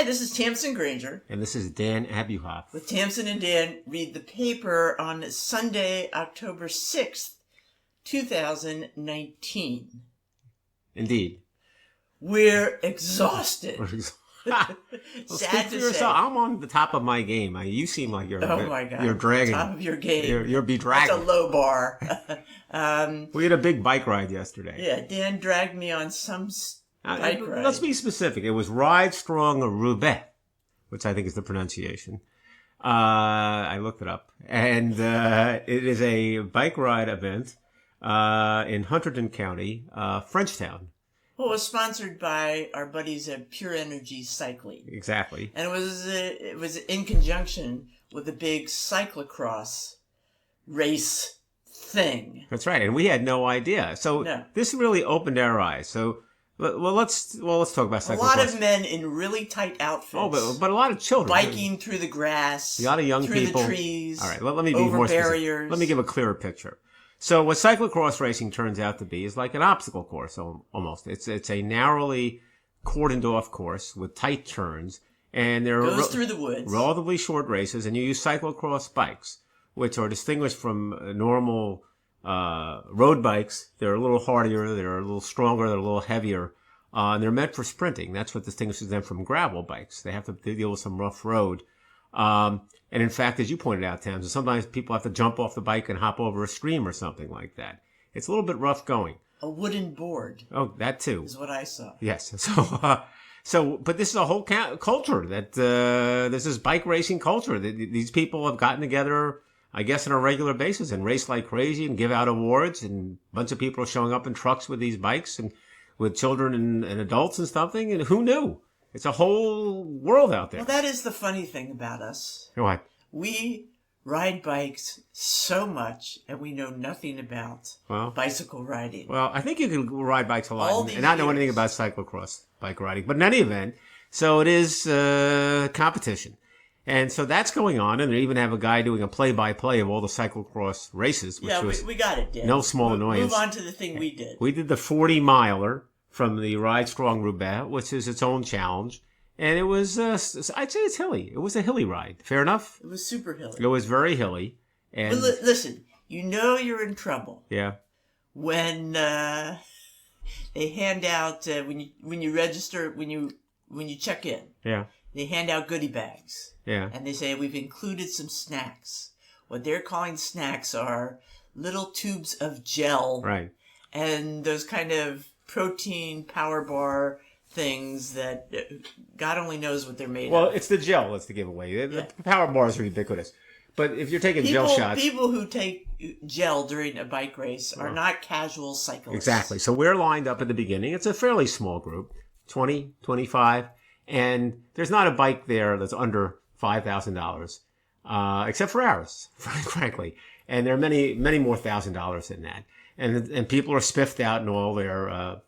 Hi, this is Tamsen Granger. And this is Dan Abuhoff. With Tamsen and Dan, read the paper on Sunday, October 6th, 2019. Indeed. We're exhausted. Sad to say. I'm on the top of my game. You seem like you're. Oh my God! You're dragging. Top of your game. You're bedragging. That's a low bar. We had a big bike ride yesterday. Yeah, Dan dragged me on some bike ride. Let's be specific. It was Ride Strong Roubaix, which I think is the pronunciation. I looked it up, and it is a bike ride event in Hunterdon County, Frenchtown. Well, it was sponsored by our buddies at Pure Energy Cycling. Exactly. And it was in conjunction with a big cyclocross race thing. That's right, and we had no idea. So This really opened our eyes. So let's talk about cyclocross. A lot of men in really tight outfits. Oh, but a lot of children biking through the grass. A lot of young people through the trees. All right, let me be over more barriers. specific. Let me give a clearer picture. So what cyclocross racing turns out to be is like an obstacle course, almost. It's a narrowly cordoned off course with tight turns, and there goes through the woods. Relatively short races, and you use cyclocross bikes, which are distinguished from normal road bikes. They're a little hardier, they're a little stronger, they're a little heavier, and they're meant for sprinting. That's what distinguishes them from gravel bikes. They have to deal with some rough road. And in fact, as you pointed out, Tamsen, sometimes people have to jump off the bike and hop over a stream or something like that. It's a little bit rough going. A wooden board. Oh, that too. Is what I saw. Yes. But this is a whole culture that, this is bike racing culture. These people have gotten together, I guess, on a regular basis and race like crazy and give out awards, and a bunch of people are showing up in trucks with these bikes and with children and adults and something. And who knew? It's a whole world out there. Well, that is the funny thing about us. What? We ride bikes so much, and we know nothing about bicycle riding. Well, I think you can ride bikes a lot and not know anything about cyclocross bike riding. But in any event, so it is competition. And so that's going on, and they even have a guy doing a play-by-play of all the cyclocross races, which was we got it, Dan. No small annoyance. Move on to the thing we did. We did the 40-miler from the Ride Strong Roubaix, which is its own challenge. And it was, I'd say it's hilly. It was a hilly ride. Fair enough? It was super hilly. It was very hilly. And but listen, you know you're in trouble. Yeah. When they hand out, when you register, when you check in. Yeah. They hand out goodie bags. Yeah. And they say, we've included some snacks. What they're calling snacks are little tubes of gel. Right. And those kind of protein power bar things that God only knows what they're made of. Well, it's the gel that's the giveaway. The power bars are ubiquitous. But if you're taking gel shots... People who take gel during a bike race are not casual cyclists. Exactly. So we're lined up at the beginning. It's a fairly small group, 20, 25. And there's not a bike there that's under $5,000, except for ours, frankly. And there are many, many more $1,000 than that. And people are spiffed out in all their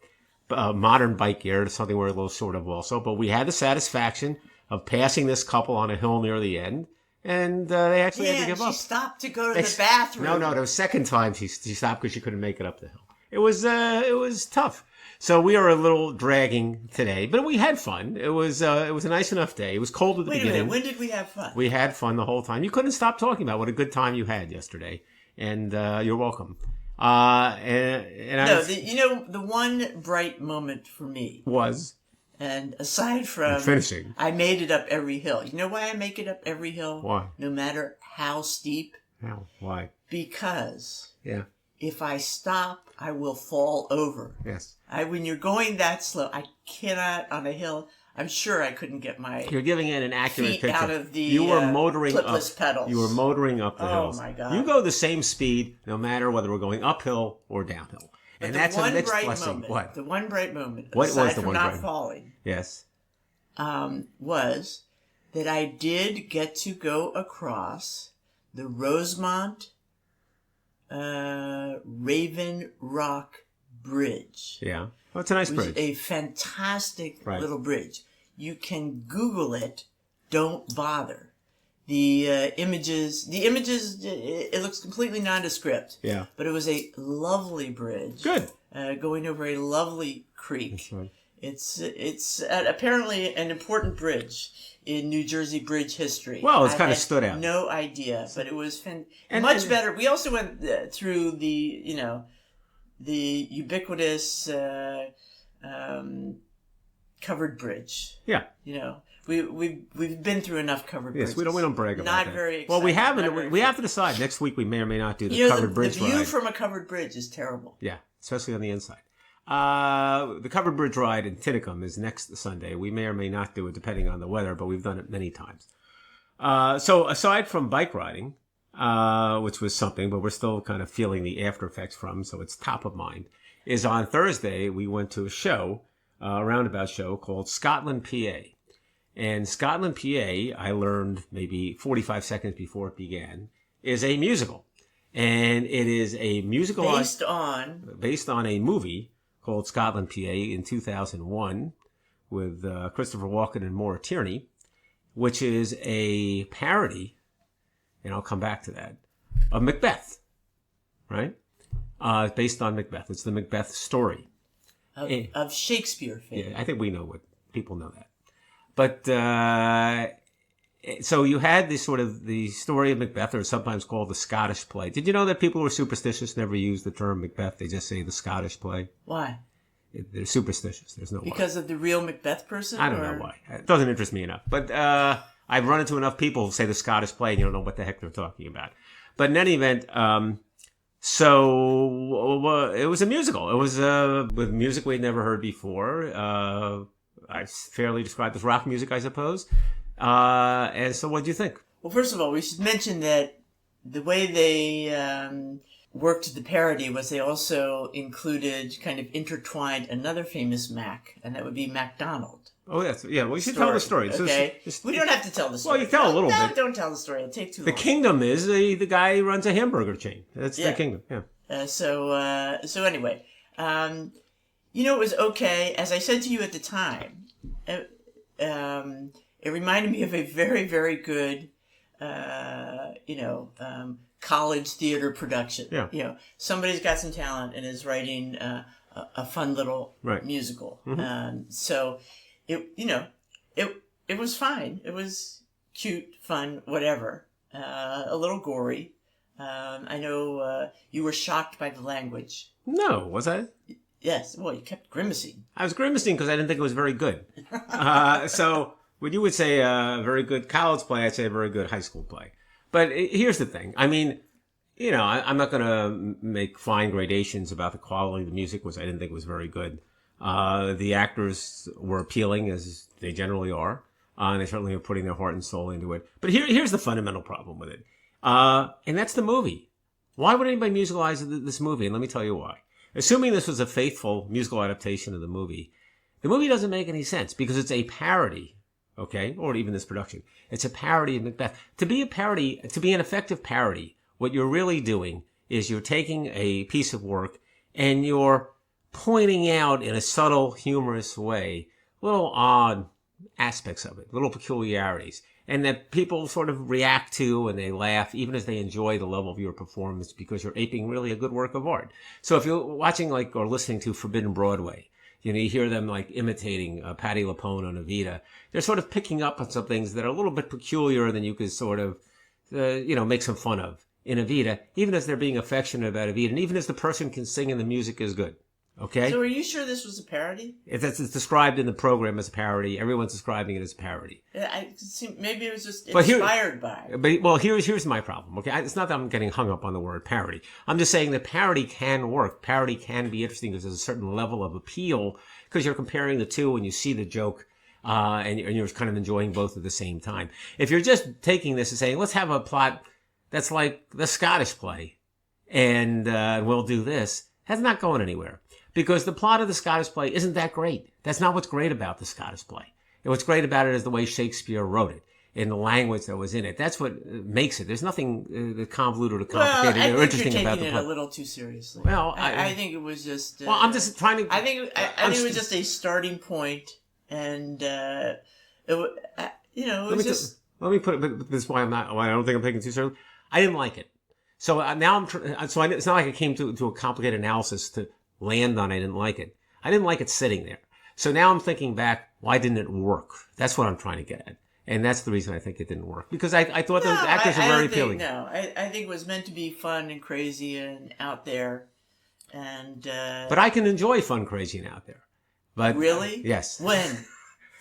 modern bike gear. It's something we're a little short of also. But we had the satisfaction of passing this couple on a hill near the end. And they actually had to give up. She stopped to go to the bathroom. No, the second time she stopped because she couldn't make it up the hill. It was tough. So we are a little dragging today, but we had fun. It was a nice enough day. It was cold at the beginning. Wait a minute, when did we have fun? We had fun the whole time. You couldn't stop talking about what a good time you had yesterday, and you're welcome. The one bright moment for me was, and aside from finishing, I made it up every hill. You know why I make it up every hill? Why? No matter how steep. How? Why? Because if I stop, I will fall over. Yes. When you're going that slow, I cannot on a hill. I'm sure I couldn't get my You're giving it an accurate picture. Out of the you were motoring clipless up. pedals. You were motoring up the hills. Oh my God! You go the same speed no matter whether we're going uphill or downhill, and that's a mixed blessing. What? The one bright moment, what aside was the from one not bright falling? Yes. Was that I did get to go across the Rosemont Raven Rock Bridge. Yeah. Oh, it's a nice bridge. A fantastic little bridge. You can Google it. Don't bother. The images, it looks completely nondescript. Yeah. But it was a lovely bridge. Good. Going over a lovely creek. Right. It's apparently an important bridge in New Jersey bridge history. Well, it's kind of stood out. No idea, but it was much better. We also went through the ubiquitous covered bridge. Yeah. We've been through enough covered bridges. Yes, we don't brag about that. Not very exciting. Well, we haven't. We have to decide. Next week we may or may not do the covered bridge ride. The view from a covered bridge is terrible. Yeah, especially on the inside. The covered bridge ride in Tinicum is next Sunday. We may or may not do it depending on the weather, but we've done it many times. So aside from bike riding, which was something, but we're still kind of feeling the after effects from, so it's top of mind, is on Thursday we went to a show, a roundabout show called Scotland, PA. And Scotland, PA, I learned maybe 45 seconds before it began, is a musical. And it is a musical based on a movie called Scotland, PA in 2001 with Christopher Walken and Maura Tierney, which is a parody, and I'll come back to that, of Macbeth, right? Based on Macbeth. It's the Macbeth story. Of Shakespeare fame. Yeah, I think we know what people know that. But so you had this sort of the story of Macbeth, or sometimes called the Scottish play. Did you know that people who are superstitious never use the term Macbeth? They just say the Scottish play. Why? They're superstitious. There's no because why. of the real Macbeth person? I don't know why. It doesn't interest me enough. But I've run into enough people who say the Scottish play and you don't know what the heck they're talking about. But in any event, so it was a musical. It was with music we'd never heard before. I fairly described as rock music, I suppose. And so what do you think? Well, first of all, we should mention that the way they worked the parody was they also included, kind of intertwined, another famous Mac, and that would be MacDonald. Oh, yes. Yeah, well, you should tell the story. Okay. We don't have to tell the story. Well, you tell a little bit. Don't tell the story. It'll take too long. The kingdom is the guy who runs a hamburger chain. That's the kingdom, yeah. So anyway, it was okay. As I said to you at the time, it reminded me of a very, very good, college theater production. Yeah. Somebody's got some talent and is writing a fun little musical. Mm-hmm. So it was fine. It was cute, fun, whatever. A little gory. I know you were shocked by the language. No, was I? Yes. Well, you kept grimacing. I was grimacing because I didn't think it was very good. So when you would say a very good college play, I'd say a very good high school play. But here's the thing. I mean, I'm not going to make fine gradations about the quality of the music, which I didn't think was very good. The actors were appealing, as they generally are. And they certainly were putting their heart and soul into it. But here's the fundamental problem with it. And that's the movie. Why would anybody musicalize this movie? And let me tell you why. Assuming this was a faithful musical adaptation of the movie doesn't make any sense because it's a parody, okay? Or even this production. It's a parody of Macbeth. To be an effective parody, what you're really doing is you're taking a piece of work and you're pointing out in a subtle, humorous way little odd aspects of it, little peculiarities, and that people sort of react to and they laugh even as they enjoy the level of your performance because you're aping really a good work of art. So if you're watching or listening to Forbidden Broadway, you hear them imitating Patti LuPone on Evita. They're sort of picking up on some things that are a little bit peculiar than you could sort of, make some fun of in Evita, even as they're being affectionate about Evita, and even as the person can sing and the music is good. Okay? So are you sure this was a parody? It's described in the program as a parody. Everyone's describing it as a parody. Maybe it was just inspired by. But here's my problem. Okay, it's not that I'm getting hung up on the word parody. I'm just saying that parody can work. Parody can be interesting because there's a certain level of appeal because you're comparing the two and you see the joke. And you're kind of enjoying both at the same time. If you're just taking this and saying, let's have a plot that's like the Scottish play and we'll do this, that's not going anywhere. Because the plot of the Scottish play isn't that great. That's not what's great about the Scottish play. And what's great about it is the way Shakespeare wrote it, in the language that was in it. That's what makes it. There's nothing convoluted or complicated or interesting about the play. I think you're taking it a little too seriously. Well, I think it was just... I'm just trying to... I think it was just a starting point, and it was just... Let me put it... This is why I don't think I'm taking it too seriously. I didn't like it. So now it's not like I came to a complicated analysis to land on I didn't like it. I didn't like it sitting there. So now I'm thinking back, why didn't it work? That's what I'm trying to get at. And that's the reason I think it didn't work. Because I thought those actors were very appealing. I think it was meant to be fun and crazy and out there. And but I can enjoy fun, crazy, and out there. But really? Yes. When?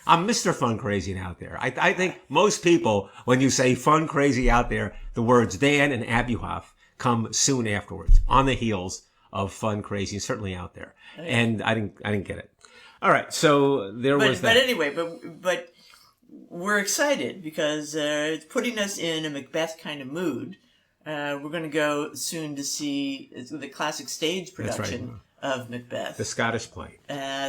I'm Mr. Fun, Crazy, and Out There. I think most people, when you say fun, crazy, out there, the words Dan and Abuhoff come soon afterwards, on the heels of fun, crazy, and certainly out there. Okay. And I didn't get it. All right, so was that. But anyway, but we're excited because it's putting us in a Macbeth kind of mood. We're going to go soon to see the classic stage production of Macbeth, the Scottish play.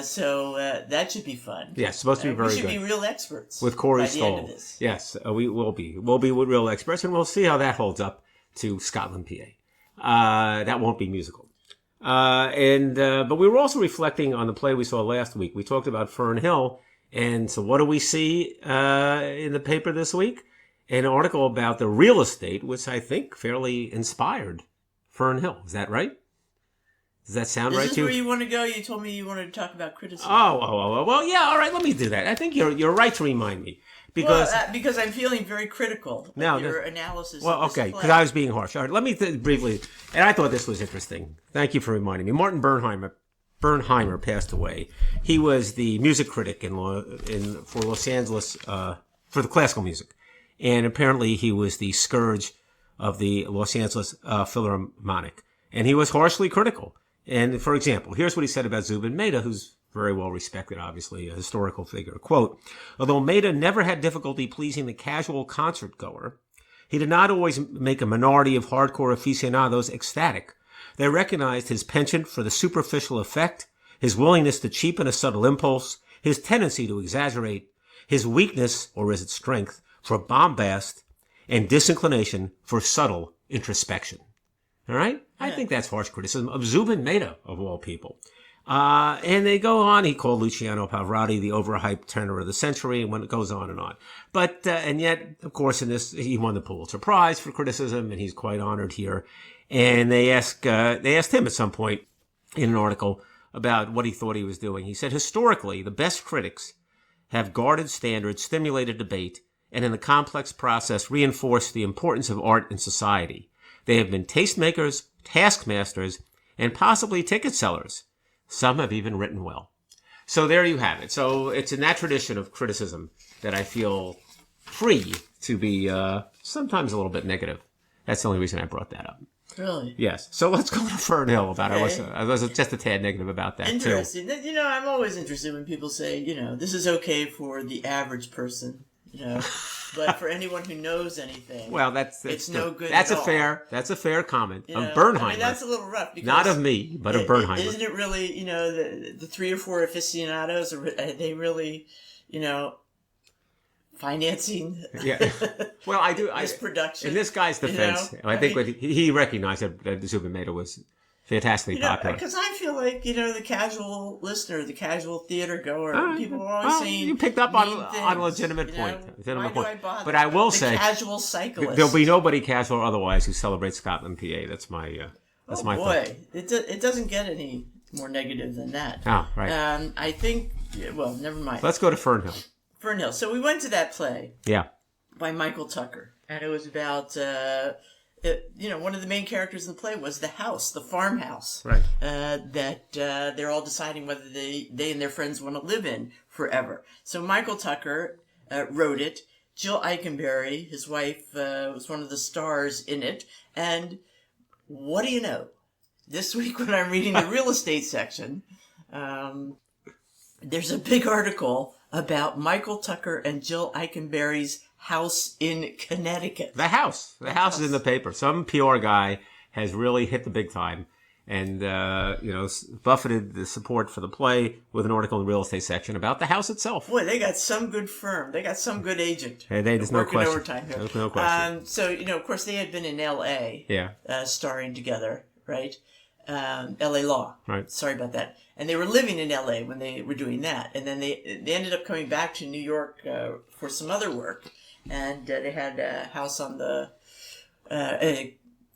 So that should be fun. Yeah, it's supposed to be very good. We should be real experts with Corey by the end of this. Yes, we will be. We'll be with real experts, and we'll see how that holds up to Scotland, PA. That won't be musical. But we were also reflecting on the play we saw last week. We talked about Fern Hill, and so what do we see in the paper this week? An article about the real estate, which I think fairly inspired Fern Hill. Is that right? Does that sound right to you? Is this where you want to go? You told me you wanted to talk about criticism. Oh. Well, yeah, all right, let me do that. I think you're right to remind me. Because I'm feeling very critical of your analysis of this play. Because I was being harsh. All right, let me briefly, and I thought this was interesting. Thank you for reminding me. Martin Bernheimer passed away. He was the music critic for Los Angeles, for the classical music. And apparently he was the scourge of the Los Angeles Philharmonic. And he was harshly critical. And, for example, here's what he said about Zubin Mehta, who's very well respected, obviously, a historical figure. Quote, although Mehta never had difficulty pleasing the casual concert goer, he did not always make a minority of hardcore aficionados ecstatic. They recognized his penchant for the superficial effect, his willingness to cheapen a subtle impulse, his tendency to exaggerate, his weakness, or is it strength, for bombast, and disinclination for subtle introspection. All right? I think that's harsh criticism of Zubin Mehta, of all people. And they go on. He called Luciano Pavarotti the overhyped tenor of the century, and when it goes on and on. But, and yet, of course, in this, he won the Pulitzer Prize for criticism, and he's quite honored here. And they asked him at some point in an article about what he thought he was doing. He said, historically, the best critics have guarded standards, stimulated debate, and in the complex process reinforced the importance of art in society. They have been tastemakers, taskmasters, and possibly ticket sellers. Some have even written well. So there you have it. So it's in that tradition of criticism that I feel free to be sometimes a little bit negative. That's the only reason I brought that up. Really? Yes. So let's go to Fern Hill about it. I was just a tad negative about that, Interesting. Too. You know, I'm always interested when people say, this is okay for the average person. But for anyone who knows anything, well, it's no good. That's a fair comment of Bernheimer. I mean, that's a little rough. Because not of me, but of Bernheimer. Isn't it really, the 3 or 4 aficionados? Are they really, financing? Yeah. Well, I do. This production. In this guy's defense, I think he recognized that Zubin Mehta was fantastically popular. Because I feel like, the casual listener, the casual theater goer, people are always saying you picked up on a legitimate point. Why do I bother? But I will say, casual cyclist. There'll be nobody casual or otherwise who celebrates Scotland, PA. That's my my boy. thought. It doesn't get any more negative than that. Oh, right. I think, well, never mind. Let's go to Fern Hill. Fern Hill. So we went to that play. Yeah. By Michael Tucker. And it was about... one of the main characters in the play was the farmhouse, right? That they're all deciding whether they and their friends want to live in forever. So Michael Tucker wrote it. Jill Eikenberry, his wife, was one of the stars in it. And what do you know? This week when I'm reading the real estate section, there's a big article about Michael Tucker and Jill Eikenberry's house in Connecticut. The house is in the paper. Some PR guy has really hit the big time and, buffeted the support for the play with an article in the real estate section about the house itself. Boy, they got some good firm. They got some good agent. Hey, there's no question. Overtime here. There's no question. So, of course, they had been in L.A. Yeah. Starring together, right? L.A. Law. Right. Sorry about that. And they were living in L.A. when they were doing that. And then they ended up coming back to New York for some other work. And they had a house on the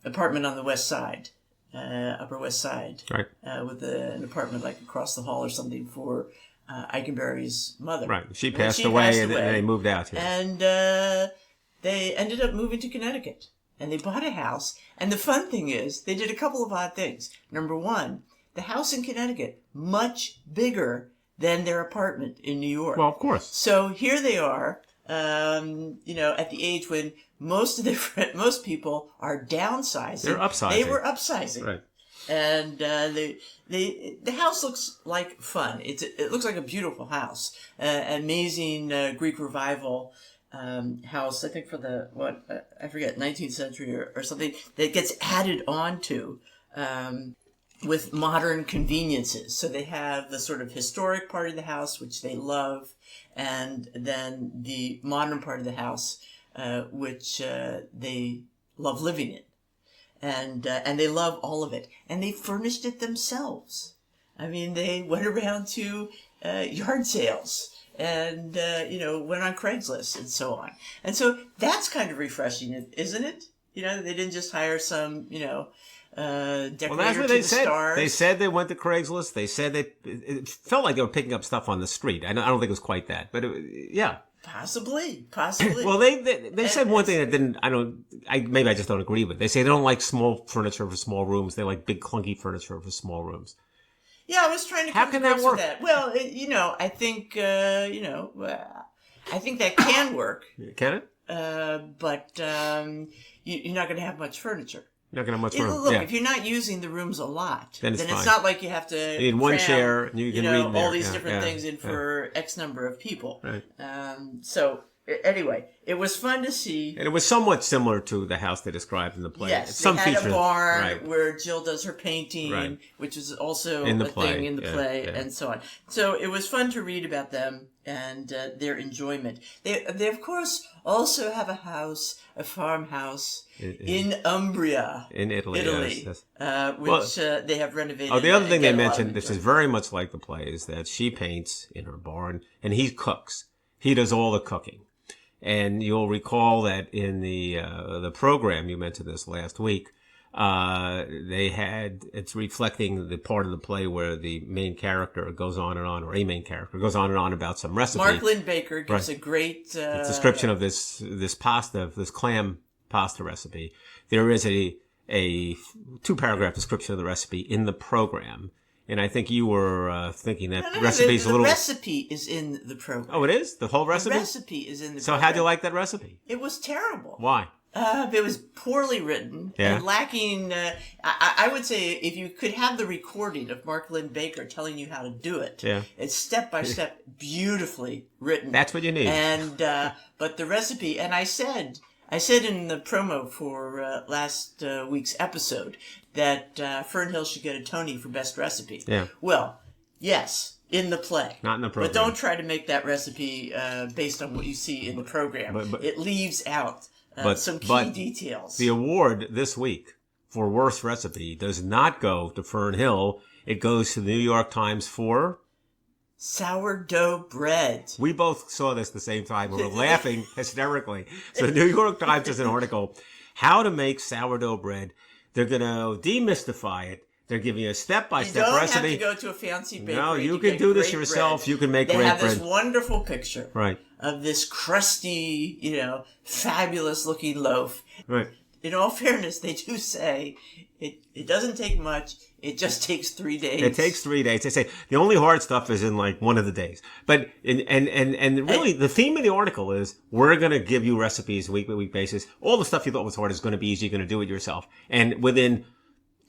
apartment on the west side, Upper West Side, right? With an apartment like across the hall or something for Eikenberry's mother. Right. She passed away, and they moved out here. And they ended up moving to Connecticut. And they bought a house. And the fun thing is, they did a couple of odd things. Number one, the house in Connecticut, much bigger than their apartment in New York. Well, of course. So here they are, at the age when most people are downsizing. They're upsizing. They were upsizing. Right. And the house looks like fun. It looks like a beautiful house. Amazing Greek Revival house, I think for I forget, 19th century or something, that gets added on to with modern conveniences. So they have the sort of historic part of the house, which they love, and then the modern part of the house, which they love living in. And they love all of it. And they furnished it themselves. I mean, they went around to yard sales and, went on Craigslist and so on. And so that's kind of refreshing, isn't it? They didn't just hire some, decorator well, that's what they said. Stars. They said they went to Craigslist. They said it felt like they were picking up stuff on the street. I don't think it was quite that, but yeah. Possibly. Well, they said one thing that maybe I just don't agree with. They say they don't like small furniture for small rooms. They like big clunky furniture for small rooms. Yeah, I was trying to How can that work? That. Well, I think, I think that can work. Can it? But you're not going to have much furniture. You're not going to have much room. Look, if you're not using the rooms a lot, then it's not like you have to you need one chair and you can read there. all these different things in for X number of people. Right. So anyway, it was fun to see. And it was somewhat similar to the house they described in the play. Yes, Some they had features, a barn right. where Jill does her painting, right. which is also in the a play. thing in the play, and so on. So it was fun to read about them and their enjoyment. They of course also have a farmhouse in Umbria, in Italy, yes. Which they have renovated. Oh, the other thing they mentioned, this is very much like the play, is that she paints in her barn and he cooks. He does all the cooking. And you'll recall that in the program, you mentioned this last week, it's reflecting the part of the play where the main character goes on and on, or a main character goes on and on about some recipe. Mark Lynn-Baker gives a great description of this pasta, this clam pasta recipe. There is a 2-paragraph description of the recipe in the program. And I think you were thinking that recipe's a little... The recipe is in the program. Oh, it is? The whole recipe? The recipe is in the program. So how'd you like that recipe? It was terrible. Why? It was poorly written and lacking... I would say if you could have the recording of Mark Lynn-Baker telling you how to do it, it's step-by-step beautifully written. That's what you need. And but the recipe... And I said in the promo for last week's episode that Fernhill should get a Tony for best recipe. Yeah. Well, yes, in the play. Not in the program. But don't try to make that recipe based on what you see in the program. But it leaves out some key details. The award this week for worst recipe does not go to Fernhill. It goes to the New York Times for... sourdough bread. We both saw this at the same time. We were laughing hysterically. So the New York Times does an article, how to make sourdough bread. They're going to demystify it. They're giving you a step-by-step recipe. You don't have to go to a fancy bakery. No, you can do this yourself. Bread. You can make great bread. They have this wonderful picture of this crusty, fabulous-looking loaf. Right. In all fairness, they do say it doesn't take much. It just takes 3 days. It takes 3 days. They say the only hard stuff is in like one of the days. But and really the theme of the article is we're going to give you recipes week by week basis. All the stuff you thought was hard is going to be easy. You're going to do it yourself. And within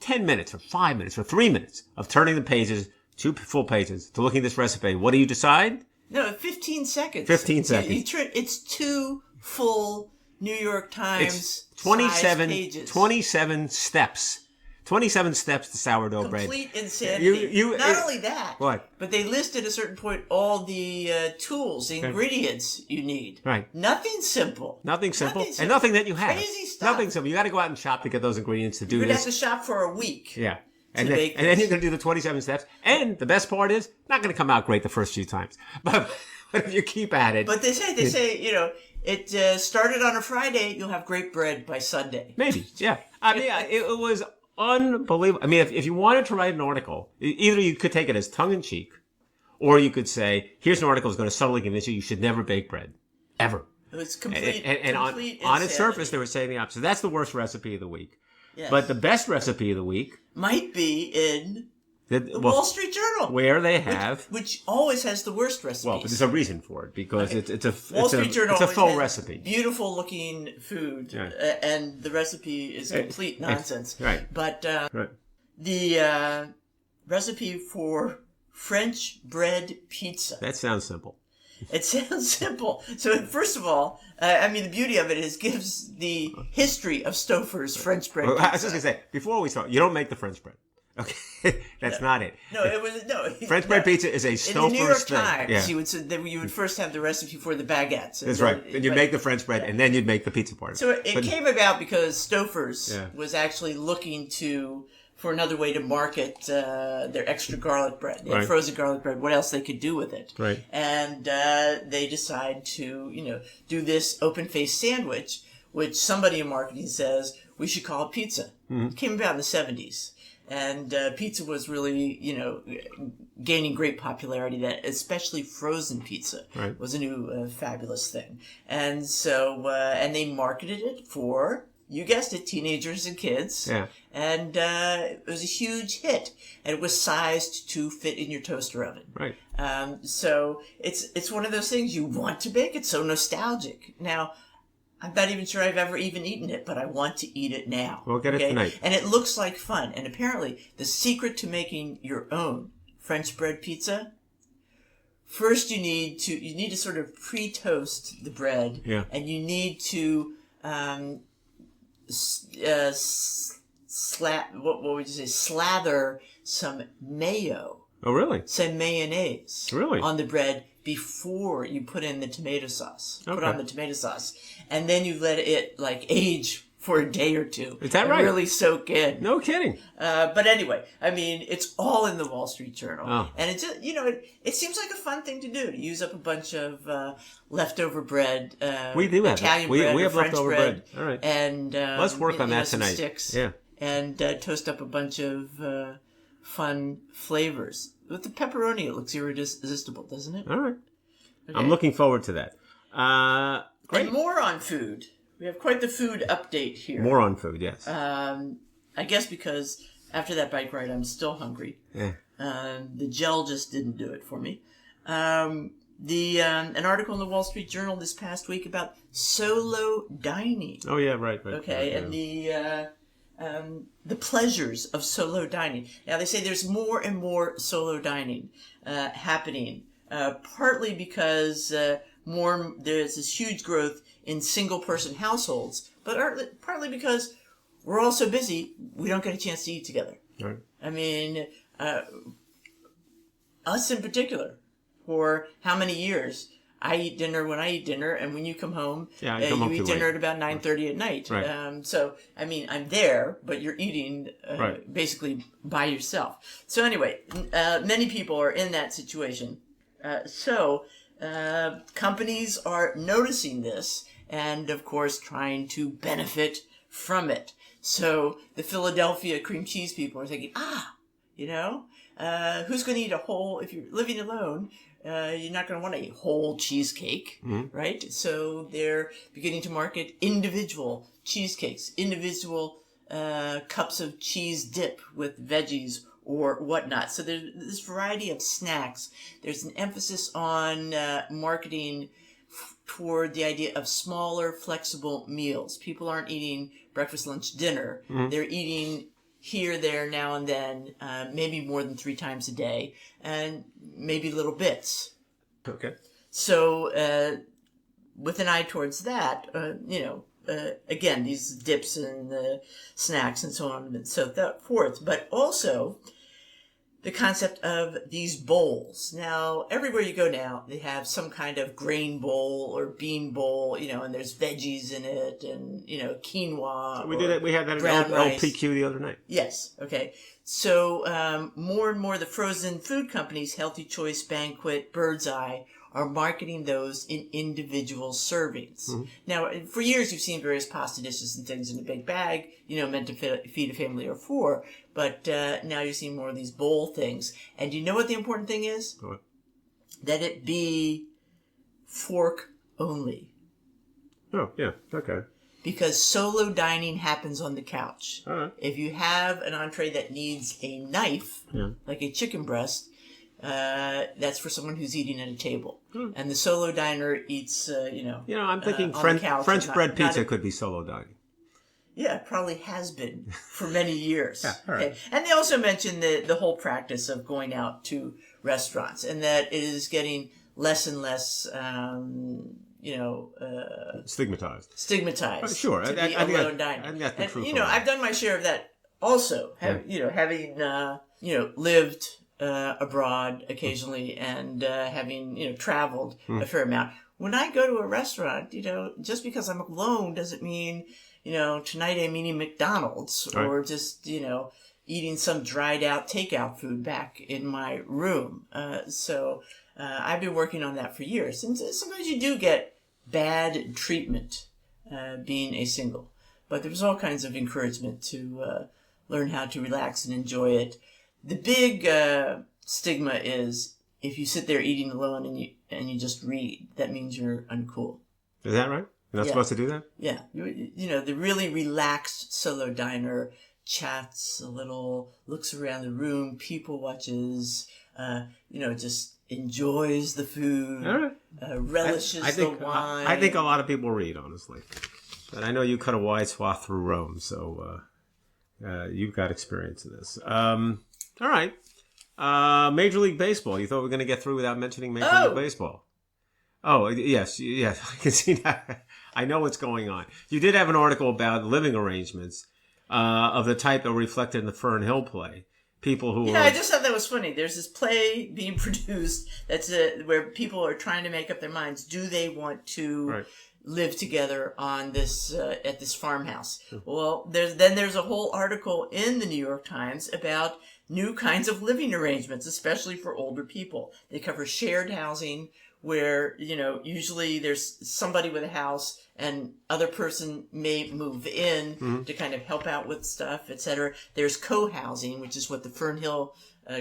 10 minutes or 5 minutes or 3 minutes of turning the pages, 2 full pages, to looking at this recipe, what do you decide? No, 15 seconds. 15 seconds. It's 2 full New York Times 27 steps. 27 steps to sourdough bread. Complete insanity. Not only that. What? But they list at a certain point all the tools, the ingredients you need. Right. Nothing simple. Nothing simple. And nothing that you have. Crazy stuff. Nothing simple. You got to go out and shop to get those ingredients to do You're this. going to have to shop for a week. Yeah. And then you're going to do the 27 steps. And the best part is, not going to come out great the first few times. But if you keep at it. But they say, it started on a Friday, you'll have great bread by Sunday. Maybe, yeah. I mean, it was unbelievable. I mean, if you wanted to write an article, either you could take it as tongue-in-cheek, Or you could say, here's an article that's going to subtly convince you should never bake bread. Ever. It's complete. And complete on its insanity. surface, they were saying the opposite. That's the worst recipe of the week. Yes. But the best recipe of the week might be in the Wall Street Journal, where they have, which always has the worst recipes. well, but there's a reason for it because it's a Wall Street Journal it's a full has recipe. Beautiful looking food, and the recipe is complete nonsense. Right. But Right. the recipe for French bread pizza. That sounds simple. It sounds simple. So first of all, I mean, the beauty of it is gives the history of Stouffer's French bread pizza. I was just going to say, before we start, you don't make the French bread. Okay, that's not it. No, it was no. French bread pizza is a In the New York Stouffer's thing. Times, Yeah. you would first have the recipe for the baguettes. That's right. Then you'd make the French bread, and then you'd make the pizza part. So it came about because Stouffer's Yeah. was actually looking for another way to market their extra garlic bread. They had Right. frozen garlic bread. What else they could do with it? Right. And they decide to do this open-faced sandwich, which somebody in marketing says we should call it pizza. It came about in the 70s. And pizza was really, gaining great popularity. That especially frozen pizza Right. was a new fabulous thing. And so, and they marketed it for, you guessed it, teenagers and kids. Yeah. And it was a huge hit. And it was sized to fit in your toaster oven. Right. So it's one of those things you want to bake. It's so nostalgic. Now, I'm not even sure I've ever even eaten it, but I want to eat it now. We'll get it tonight. And it looks like fun. And apparently, the secret to making your own French bread pizza, first you need to sort of pre-toast the bread. Yeah. And you need to slather some mayo, Oh, really? some mayonnaise Really? on the bread before you put in the tomato sauce. Put Okay. on the tomato sauce. And then you let it age for a day or two. Is that and right? Really soak in. No kidding. But anyway, I mean, it's all in the Wall Street Journal. Oh. And it just, it seems like a fun thing to do, to use up a bunch of leftover bread. We do have Italian that. We bread, have French leftover bread. All right. And Let's work on that some tonight. Sticks, Yeah. And toast up a bunch of fun flavors. With the pepperoni, it looks irresistible, doesn't it? All right. Okay. I'm looking forward to that. Great. And more on food. We have quite the food update here. More on food, yes. I guess because after that bike ride, I'm still hungry. Yeah. The gel just didn't do it for me. An article in the Wall Street Journal this past week about solo dining. Oh, yeah, right. Okay, right, and the pleasures of solo dining. Now, they say there's more and more solo dining happening, partly because there's this huge growth in single-person households, but partly because we're all so busy, we don't get a chance to eat together. Right. I mean, us in particular, for how many years I eat dinner when I eat dinner, and when you come home, Yeah, I come home you eat too dinner late. at about 9:30 at night. Right. So, I mean, I'm there, but you're eating Right. basically by yourself. So anyway, many people are in that situation. Companies are noticing this, and of course trying to benefit from it. So the Philadelphia cream cheese people are thinking, who's going to eat a whole, if you're living alone, you're not going to want a whole cheesecake, right? So they're beginning to market individual cheesecakes, individual cups of cheese dip with veggies or whatnot. So there's this variety of snacks. There's an emphasis on marketing toward the idea of smaller, flexible meals. People aren't eating breakfast, lunch, dinner. They're eating here, there, now and then, maybe more than 3 times a day, and maybe little bits. Okay. So, with an eye towards that, again, these dips and snacks and so on and so forth, but also the concept of these bowls. Now, everywhere you go now, they have some kind of grain bowl or bean bowl, and there's veggies in it and, quinoa. We did it. We had that brown at rice. LPQ the other night. Yes. Okay. So, more and more the frozen food companies, Healthy Choice, Banquet, Bird's Eye, are marketing those in individual servings. Now, for years you've seen various pasta dishes and things in a big bag, meant to feed a family of 4. But now you're seeing more of these bowl things. And do you know what the important thing is? What? that it be fork only. Oh, yeah. Okay. Because solo dining happens on the couch. All right. If you have an entree that needs a knife, Yeah. like a chicken breast, that's for someone who's eating at a table. And the solo diner eats, I'm thinking on the couch, French bread pizza not could be solo dining. Yeah, it probably has been for many years. Yeah, all right. Okay. And they also mentioned the whole practice of going out to restaurants, and that it is getting less and less, Stigmatized. stigmatized. Sure. To I be think alone dining. I think that's the And, truth. I've done my share of that also. Having lived abroad occasionally and having traveled a fair amount. When I go to a restaurant, just because I'm alone doesn't mean tonight I'm eating McDonald's or just eating some dried out takeout food back in my room. So I've been working on that for years, and sometimes you do get bad treatment being a single, but there's all kinds of encouragement to learn how to relax and enjoy it. The big stigma is if you sit there eating alone and you just read, that means you're uncool. Is that right? You're not supposed to do that? Yeah. The really relaxed solo diner chats a little, looks around the room, people watches, just enjoys the food, All right. relishes the wine. I think a lot of people read, honestly. But I know you cut a wide swath through Rome, so you've got experience in this. All right. Major League Baseball. You thought we were going to get through without mentioning Major League Baseball. Oh, yes. I can see that. I know what's going on. You did have an article about living arrangements of the type that were reflected in the Fern Hill play. People who I just thought that was funny. There's this play being produced that's where people are trying to make up their minds. Do they want to live together on this at this farmhouse? Well, there's a whole article in the New York Times about new kinds of living arrangements, especially for older people. They cover shared housing, where usually there's somebody with a house and other person may move in to kind of help out with stuff, etc. There's co-housing, which is what the Fern Hill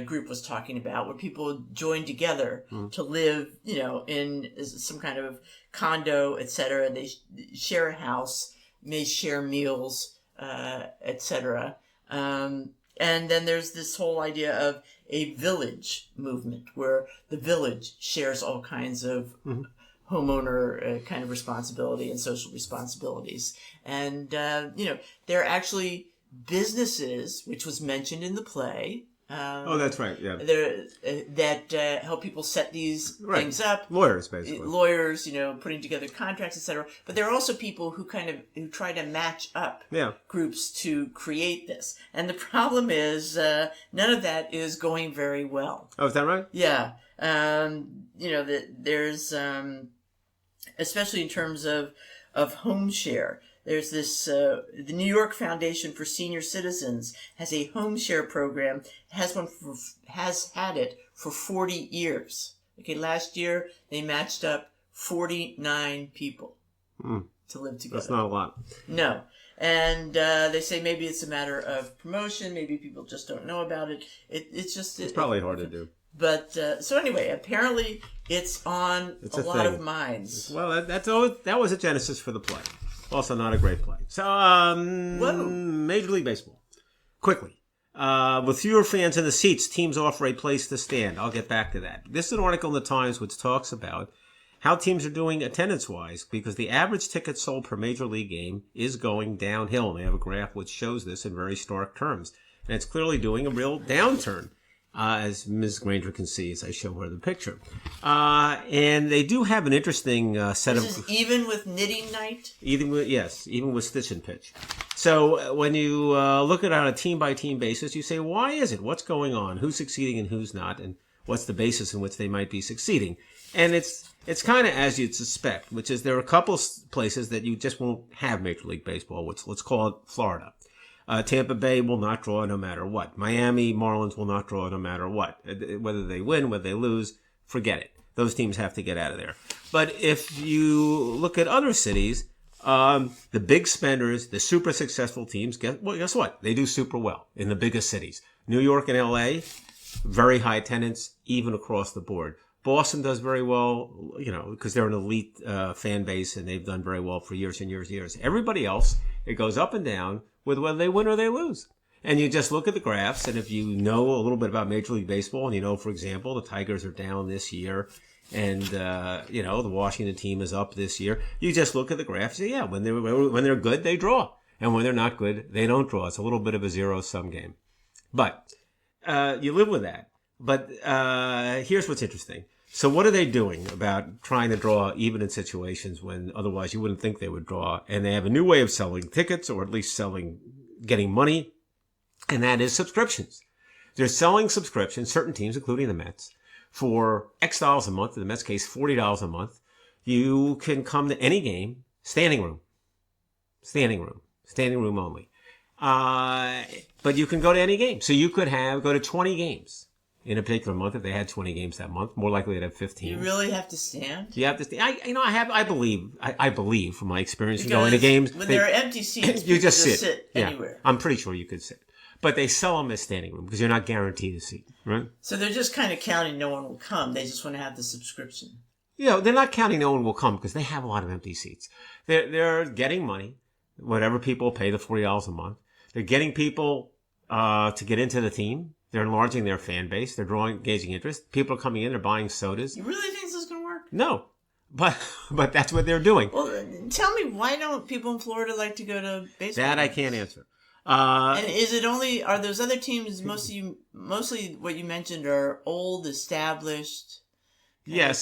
group was talking about, where people join together to live, in some kind of condo, etc. They share a house, may share meals, etc. And then there's this whole idea of a village movement where the village shares all kinds of homeowner kind of responsibility and social responsibilities. And, there are actually businesses, which was mentioned in the play. that's right. Yeah. That help people set these things up. Lawyers, basically. Lawyers, putting together contracts, etc. But there are also people who who try to match up groups to create this. And the problem is none of that is going very well. Oh, is that right? Yeah. There's especially in terms of home share. There's this, the New York Foundation for Senior Citizens has a home share program, has had it for 40 years. Okay, last year they matched up 49 people to live together. That's not a lot. No. And they say maybe it's a matter of promotion, maybe people just don't know about it. It's probably hard to do. But, so anyway, apparently it's on a lot of minds. Well, that was a genesis for the play. Also not a great play. So, Major League Baseball. Quickly. With fewer fans in the seats, teams offer a place to stand. I'll get back to that. This is an article in the Times which talks about how teams are doing attendance-wise, because the average ticket sold per Major League game is going downhill. And they have a graph which shows this in very stark terms. And it's clearly doing a real downturn. As Ms. Granger can see as I show her the picture. And they do have an interesting set of... This is even with knitting night? Even with stitch and pitch. So when you look at it on a team-by-team basis, you say, why is it? What's going on? Who's succeeding and who's not? And what's the basis in which they might be succeeding? And it's kind of as you'd suspect, which is there are a couple places that you just won't have Major League Baseball, which let's call it Florida. Tampa Bay will not draw no matter what. Miami Marlins will not draw no matter what. Whether they win, whether they lose, forget it. Those teams have to get out of there. But if you look at other cities, the big spenders, the super successful teams, guess what? They do super well in the biggest cities. New York and LA, very high attendance, even across the board. Boston does very well, because they're an elite fan base and they've done very well for years and years and years. Everybody else, it goes up and down with whether they win or they lose. And you just look at the graphs, and if you know a little bit about Major League Baseball, and you know, for example, the Tigers are down this year, and the Washington team is up this year, you just look at the graphs and say, yeah, when they're good, they draw. And when they're not good, they don't draw. It's a little bit of a zero-sum game. But you live with that. But here's what's interesting. So what are they doing about trying to draw even in situations when otherwise you wouldn't think they would draw? And they have a new way of selling tickets, or at least getting money, and that is subscriptions. They're selling subscriptions, certain teams, including the Mets, for X dollars a month. In the Mets case, $40 a month. You can come to any game, standing room only. But you can go to any game. So you could go to 20 games in a particular month. If they had 20 games that month, more likely they'd have 15. You really have to stand? You have to stand. I believe from my experience in going to games. When there are empty seats, you just sit anywhere. Yeah, I'm pretty sure you could sit. But they sell them as standing room because you're not guaranteed a seat, right? So they're just kind of counting no one will come. They just want to have the subscription. They're not counting no one will come because they have a lot of empty seats. They're getting money, whatever people pay the $40 a month. They're getting people to get into the team. They're enlarging their fan base. They're engaging interest. People are coming in. They're buying sodas. You really think this is going to work? No. But that's what they're doing. Well, tell me, why don't people in Florida like to go to baseball? That I can't answer. And are those other teams mostly what you mentioned are old, established,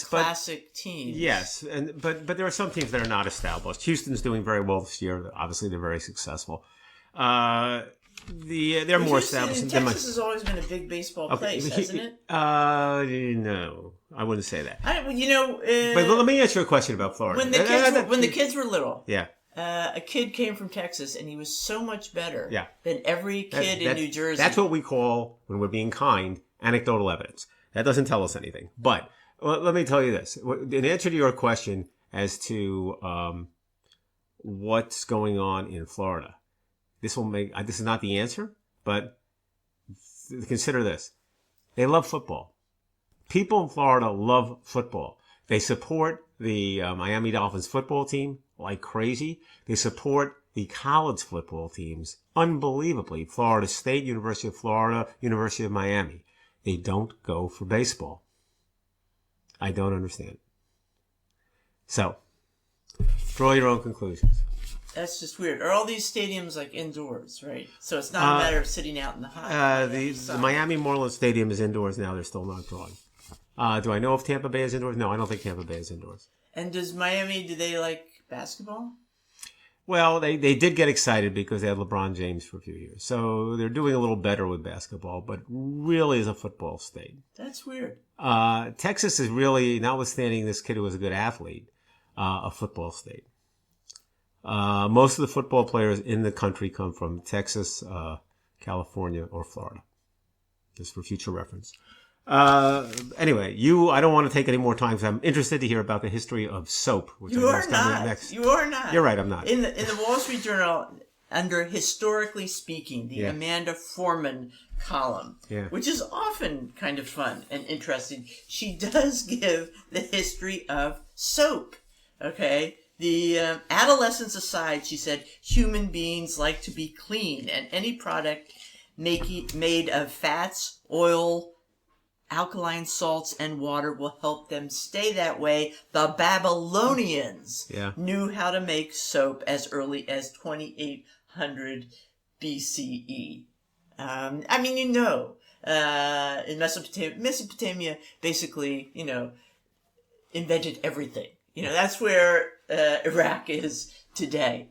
classic teams? Yes, but there are some teams that are not established. Houston's doing very well this year. Obviously, they're very successful. They're more established. Texas has always been a big baseball place, hasn't it? No, I wouldn't say that. But let me answer a question about Florida. When the kids were little, yeah. A kid came from Texas, and he was so much better than every kid in New Jersey. That's what we call, when we're being kind, anecdotal evidence. That doesn't tell us anything. But let me tell you this. In answer to your question as to what's going on in Florida, this is not the answer, but consider this. They love football. People in Florida love football. They support the Miami Dolphins football team like crazy. They support the college football teams unbelievably. Florida State, University of Florida, University of Miami. They don't go for baseball. I don't understand. So, draw your own conclusions. That's just weird. Are all these stadiums like indoors, right? So it's not a matter of sitting out in the hot. The Miami Marlins Stadium is indoors now. They're still not drawing. Do I know if Tampa Bay is indoors? No, I don't think Tampa Bay is indoors. And do they like basketball? Well, they did get excited because they had LeBron James for a few years. So they're doing a little better with basketball, but really is a football state. That's weird. Texas is really, notwithstanding this kid who was a good athlete, a football state. Most of the football players in the country come from Texas, California, or Florida. Just for future reference. Anyway, I don't want to take any more time because I'm interested to hear about the history of soap. Which You are not. You're right, I'm not. In the Wall Street Journal, under Historically Speaking, the Amanda Foreman column, which is often kind of fun and interesting, she does give the history of soap. Okay? The adolescence aside, she said, human beings like to be clean, and any product made of fats, oil, alkaline salts, and water will help them stay that way. The Babylonians knew how to make soap as early as 2800 BCE. In Mesopotamia basically, invented everything. That's where Iraq is today.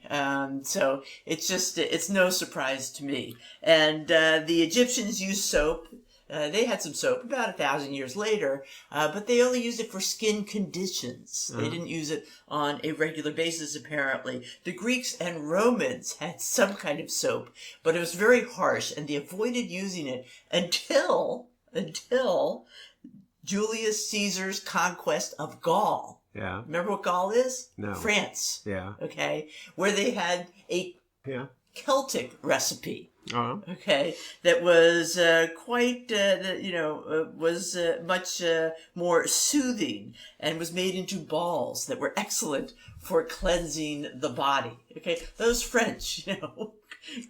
So it's no surprise to me. And the Egyptians used soap. They had some soap about 1,000 years later, but they only used it for skin conditions. They didn't use it on a regular basis, apparently. The Greeks and Romans had some kind of soap, but it was very harsh, and they avoided using it until Julius Caesar's conquest of Gaul. Yeah. Remember what Gaul is? No. France. Yeah. Okay? Where they had a Celtic recipe. Uh-huh. Okay, that was quite, was much more soothing and was made into balls that were excellent for cleansing the body. Okay, those French,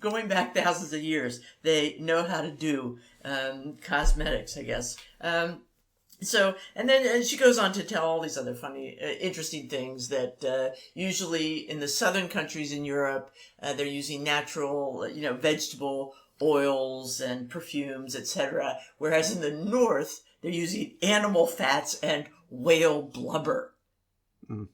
going back thousands of years, they know how to do cosmetics, I guess. And then she goes on to tell all these other funny, interesting things that usually in the southern countries in Europe, they're using natural, vegetable oils and perfumes, etc. Whereas in the north, they're using animal fats and whale blubber. Mm.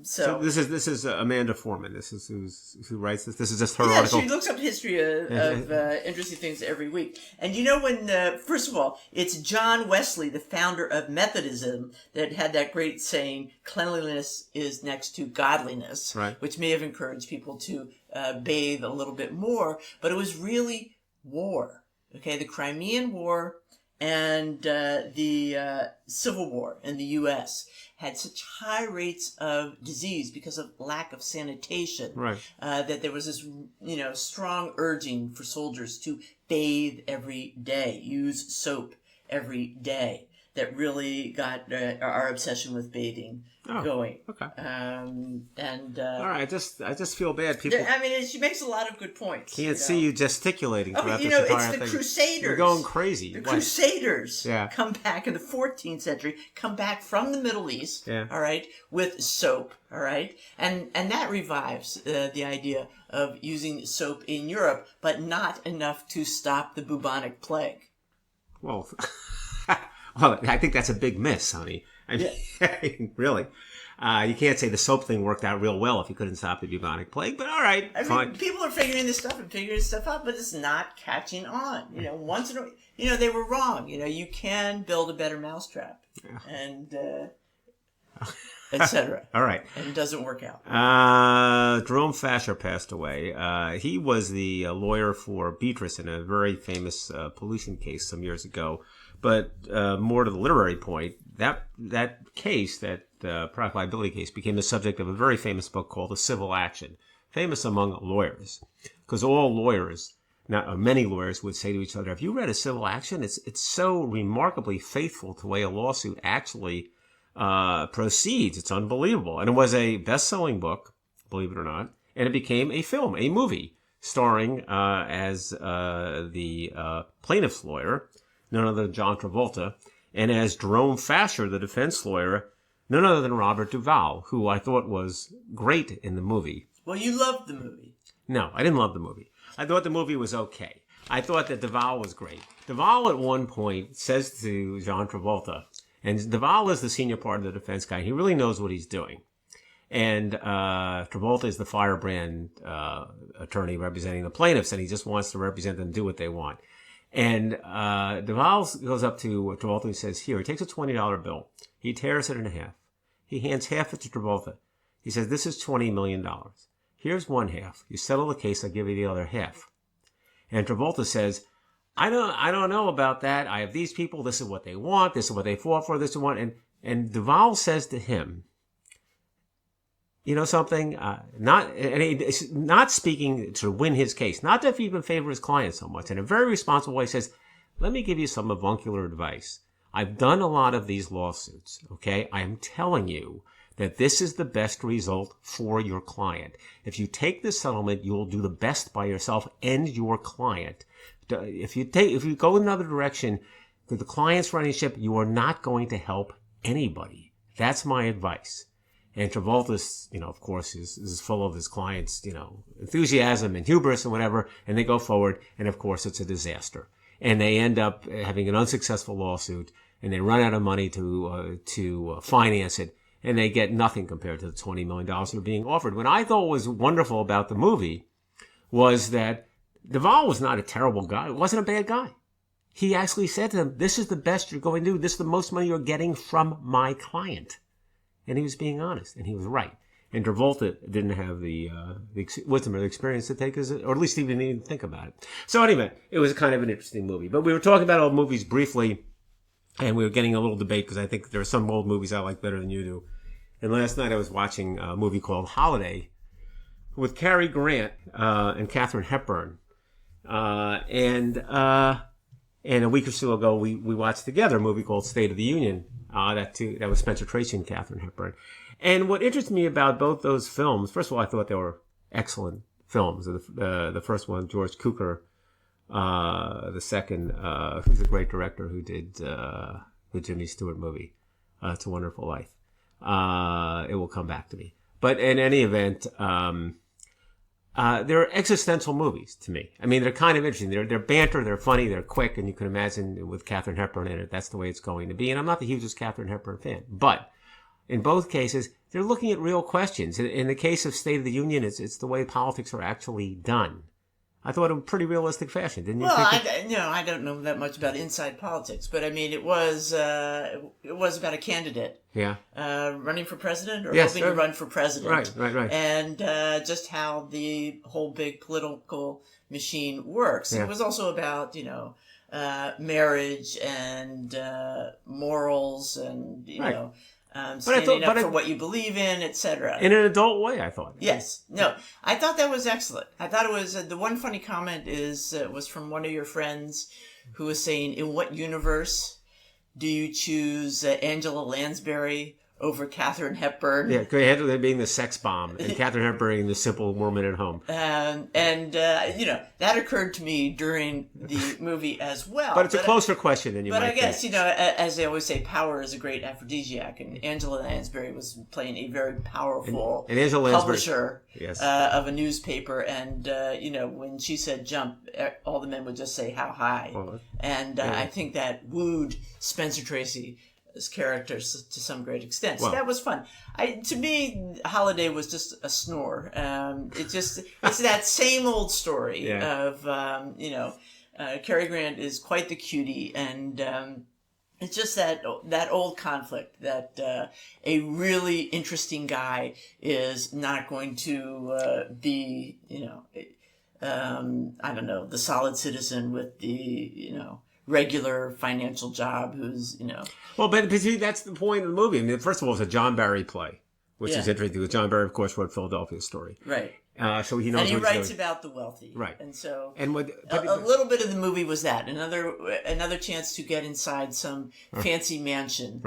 So this is Amanda Foreman. This is who writes this. This is just her article. She looks up history of interesting things every week. And when first of all, it's John Wesley, the founder of Methodism, that had that great saying, "Cleanliness is next to godliness," right, which may have encouraged people to bathe a little bit more. But it was really war. Okay, the Crimean War and the Civil War in the U.S. had such high rates of disease because of lack of sanitation, right, that there was this, strong urging for soldiers to bathe every day, use soap every day. That really got our obsession with bathing going. Okay. All right. I just feel bad. People. She makes a lot lot of good points. Can't see you gesticulating throughout this entire it's the thing. Crusaders. You're going crazy. The Crusaders Yeah. come back in the 14th century, come back from the Middle East, Yeah. all right, with soap, all right? And that revives the idea of using soap in Europe, but not enough to stop the bubonic plague. Well, I think that's a big miss, honey. Really. You can't say the soap thing worked out real well if you couldn't stop the bubonic plague, but all right, fine. People are figuring this stuff out, but it's not catching on. Once in a, they were wrong. You can build a better mousetrap, and etc. All right, and it doesn't work out. Jerome Facher passed away. He was the lawyer for Beatrice in a very famous pollution case some years ago. But more to the literary point, that case, that product liability case, became the subject of a very famous book called The Civil Action, famous among lawyers, because all lawyers, many lawyers, would say to each other, "Have you read A Civil Action? It's so remarkably faithful to the way a lawsuit actually proceeds. It's unbelievable." And it was a best-selling book, believe it or not, and it became a movie, starring as the plaintiff's lawyer, none other than John Travolta, and as Jerome Facher, the defense lawyer, none other than Robert Duvall, who I thought was great in the movie. Well, you loved the movie. No, I didn't love the movie. I thought the movie was okay. I thought that Duvall was great. Duvall at one point says to John Travolta, and Duvall is the senior part of the defense guy. He really knows what he's doing. And Travolta is the firebrand attorney representing the plaintiffs, and he just wants to represent them, do what they want. And Duvall goes up to Travolta and says, "Here," he takes a $20 bill. He tears it in half. He hands half it to Travolta. He says, "This is $20 million. Here's one half. You settle the case, I'll give you the other half." And Travolta says, I don't know about that. I have these people. This is what they want. This is what they fought for. This is what." And Duvall says to him, "You know something? Not speaking to win his case, not to even favor his client so much. In a very responsible way, he says, 'Let me give you some avuncular advice. I've done a lot of these lawsuits, okay? I am telling you that this is the best result for your client. If you take this settlement, you will do the best by yourself and your client. If you go another direction, with the client's running ship, you are not going to help anybody. That's my advice.'" And Travolta, of course, is full of his clients', enthusiasm and hubris and whatever. And they go forward, and of course, it's a disaster. And they end up having an unsuccessful lawsuit, and they run out of money to finance it, and they get nothing compared to the $20 million that are being offered. What I thought was wonderful about the movie was that Duvall was not a terrible guy. He wasn't a bad guy. He actually said to them, "This is the best you're going to do. This is the most money you're getting from my client." And he was being honest, and he was right. And Travolta didn't have the wisdom or the experience to take, or at least he didn't even think about it. So anyway, it was kind of an interesting movie. But we were talking about old movies briefly, and we were getting a little debate because I think there are some old movies I like better than you do. And last night I was watching a movie called Holiday with Cary Grant and Katharine Hepburn. And a week or so ago, we watched together a movie called State of the Union. That was Spencer Tracy and Katharine Hepburn. And what interested me about both those films, first of all, I thought they were excellent films. The first one, George Cukor. The second, who's a great director who did the Jimmy Stewart movie, It's a Wonderful Life. It will come back to me. But in any event, they're existential movies to me. I mean, they're kind of interesting. They're banter, they're funny, they're quick, and you can imagine with Katharine Hepburn in it, that's the way it's going to be. And I'm not the hugest Katharine Hepburn fan, but in both cases, they're looking at real questions. In the case of State of the Union, it's the way politics are actually done. I thought in a pretty realistic fashion, didn't you? Well, I don't know that much about inside politics, but I mean, it was about a candidate, running for president or hoping to run for president, right, and just how the whole big political machine works. Yeah. It was also about marriage and morals and standing up for what you believe in, etc. In an adult way, I thought. Yes. No, I thought that was excellent. I thought it was, the one funny comment was from one of your friends who was saying, in what universe do you choose Angela Lansbury over Katharine Hepburn? Yeah, Angela being the sex bomb and Katharine Hepburn being the simple woman at home. That occurred to me during the movie as well. But it's a closer question than you might think. But I guess, as they always say, power is a great aphrodisiac, and Angela Lansbury was playing a very powerful publisher of a newspaper, and, when she said jump, all the men would just say how high. I think that wooed Spencer Tracy as characters to some great extent. So that was fun. To me, Holiday was just a snore. It's that same old story of, Cary Grant is quite the cutie, and it's just that old conflict that a really interesting guy is not going to be, the solid citizen with the, regular financial job who's, Well, but see, that's the point of the movie. I mean, first of all, it's a John Barry play, which is interesting because John Barry, of course, wrote Philadelphia Story. Right. So he knows and he what writes he's about the wealthy. Right. And so a little bit of the movie was that. Another chance to get inside some fancy mansion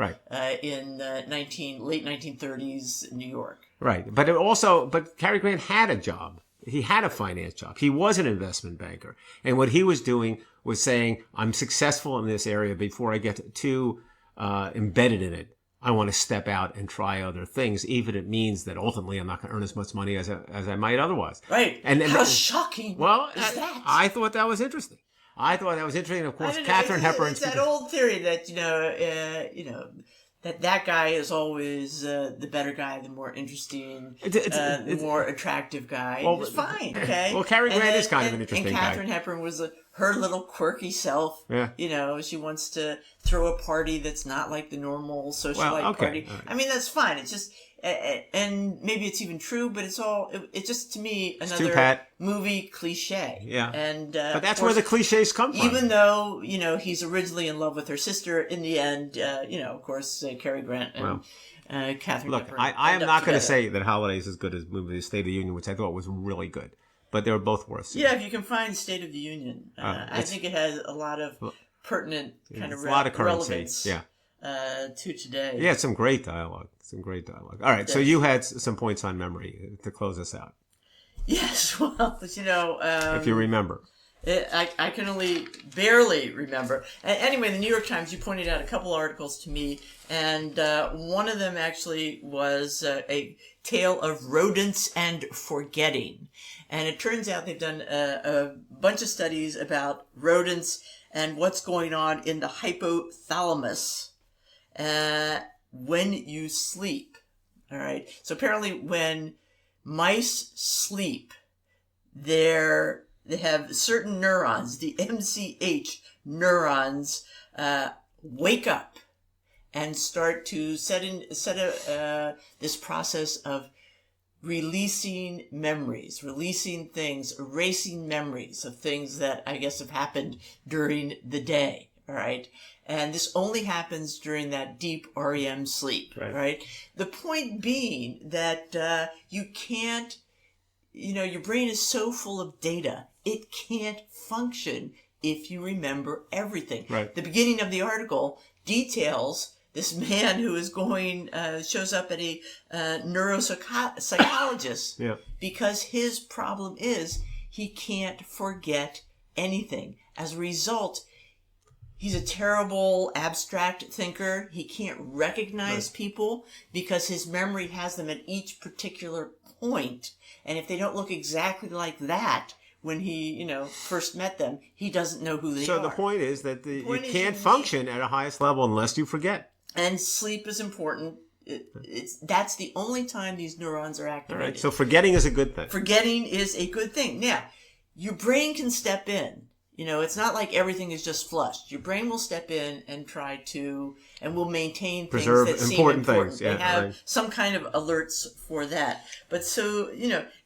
in late 1930s New York. Right. But Cary Grant had a job. He had a finance job. He was an investment banker. And what he was doing was saying, I'm successful in this area before I get too embedded in it. I want to step out and try other things, even if it means that ultimately I'm not going to earn as much money as I might otherwise. Right. And how shocking is that? I thought that was interesting. Of course, Katharine Hepburn. It's that old theory that, that guy is always the better guy, the more interesting, the more attractive guy. Well, it's fine, okay? Well, Cary Grant is kind of an interesting guy. And Katharine Hepburn was her little quirky self. Yeah. She wants to throw a party that's not like the normal socialite party. Right. I mean, that's fine. It's just, and maybe it's even true, but it's just, to me, another movie cliche. Yeah. But that's where the cliches come from. Even though, he's originally in love with her sister, in the end, of course, Cary Grant and Katharine Hepburn. Look, I am not going to say that Holiday is as good as movie State of the Union, which I thought was really good. But they were both worth seeing. Yeah, if you can find State of the Union. I think it has a lot of pertinent kind of relevance to today. Yeah, some great dialogue. All right, so you had some points on memory to close us out. Yes, well, if you remember. I can only barely remember. Anyway, the New York Times, you pointed out a couple articles to me, and one of them actually was a tale of rodents and forgetting. And it turns out they've done a bunch of studies about rodents and what's going on in the hypothalamus when you sleep. All right. So apparently when mice sleep, they have certain neurons, the MCH neurons, wake up and start to set this process of releasing memories, releasing things, erasing memories of things that I guess have happened during the day. All right. And this only happens during that deep REM sleep. Right. The point being that you can't your brain is so full of data, it can't function if you remember everything. Right. The beginning of the article details this man who is shows up at a neuropsychologist Yeah. because his problem is he can't forget anything. As a result, he's a terrible abstract thinker. He can't recognize people because his memory has them at each particular point. And if they don't look exactly like that when he, first met them, he doesn't know who they are. So the point is that you can't function at a highest level unless you forget. And sleep is important. That's the only time these neurons are activated. All right. So forgetting is a good thing. Forgetting is a good thing. Now, your brain can step in. It's not like everything is just flushed. Your brain will step in and try to, and will maintain Preserve things that important seem important. things. Yeah, they have right. some kind of alerts for that. But so,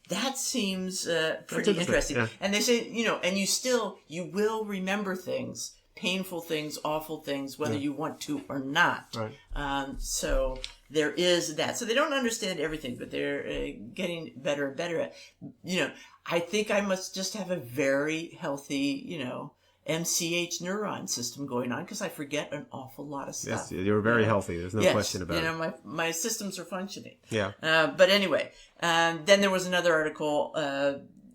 that seems pretty interesting. Yeah. And they say, and you will remember things, painful things, awful things, whether you want to or not. Right. So there is that. So they don't understand everything, but they're getting better and better at, I think I must just have a very healthy, MCH neuron system going on because I forget an awful lot of stuff. Yes, you're very healthy. There's no question about it. My systems are functioning. Yeah. But anyway, then there was another article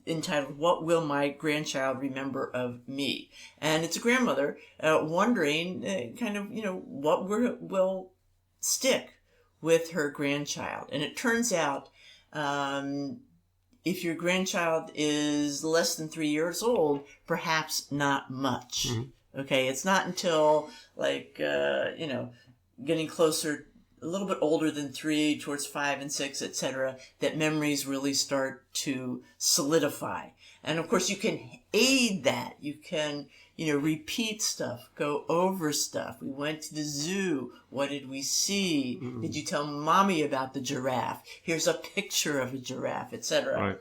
entitled, "What Will My Grandchild Remember of Me?" And it's a grandmother wondering what will stick with her grandchild. And it turns out if your grandchild is less than 3 years old, perhaps not much. Mm-hmm. Okay, it's not until getting closer, a little bit older than 3, towards 5 and 6, etc., that memories really start to solidify. And of course, you can aid that. You can, repeat stuff, go over stuff. We went to the zoo. What did we see? Mm-hmm. Did you tell mommy about the giraffe? Here's a picture of a giraffe, etc. Right.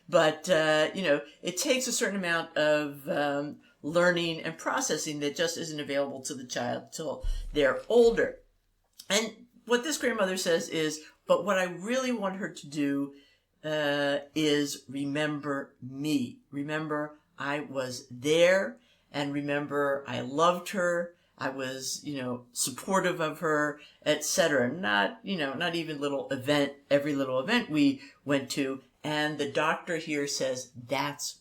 But it takes a certain amount of learning and processing that just isn't available to the child till they're older. And what this grandmother says is, but what I really want her to do is remember me. Remember I was there, and remember I loved her. I was, supportive of her, etc. Not even every little event we went to. And the doctor here says that's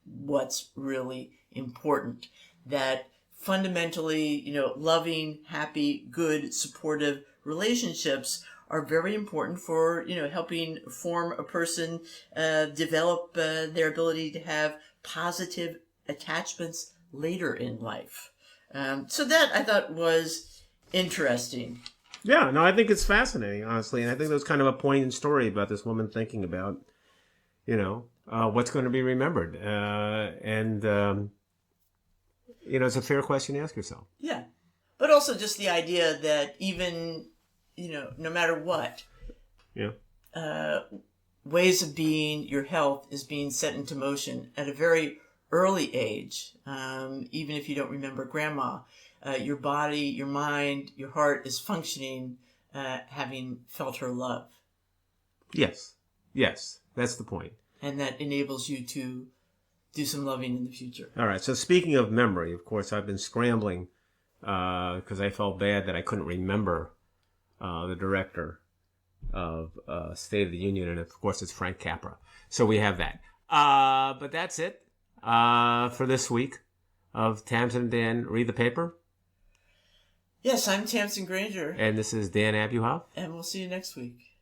what's really important. That fundamentally, loving, happy, good, supportive relationships are very important for, helping form a person, develop their ability to have positive attachments later in life. So that I thought was interesting. Yeah, no, I think it's fascinating, honestly. And I think there's kind of a poignant story about this woman thinking about, what's going to be remembered. It's a fair question to ask yourself. Yeah. But also just the idea that even, no matter what, ways of being, your health is being set into motion at a very early age. Even if you don't remember grandma, your body, your mind, your heart is functioning, having felt her love. Yes, that's the point. And that enables you to do some loving in the future. All right, so speaking of memory, of course, I've been scrambling because I felt bad that I couldn't remember the director of State of the Union, and of course it's Frank Capra. So we have that. But that's it for this week of Tamsen and Dan Read the Paper. Yes, I'm Tamsen Granger. And this is Dan Abuhoff. And we'll see you next week.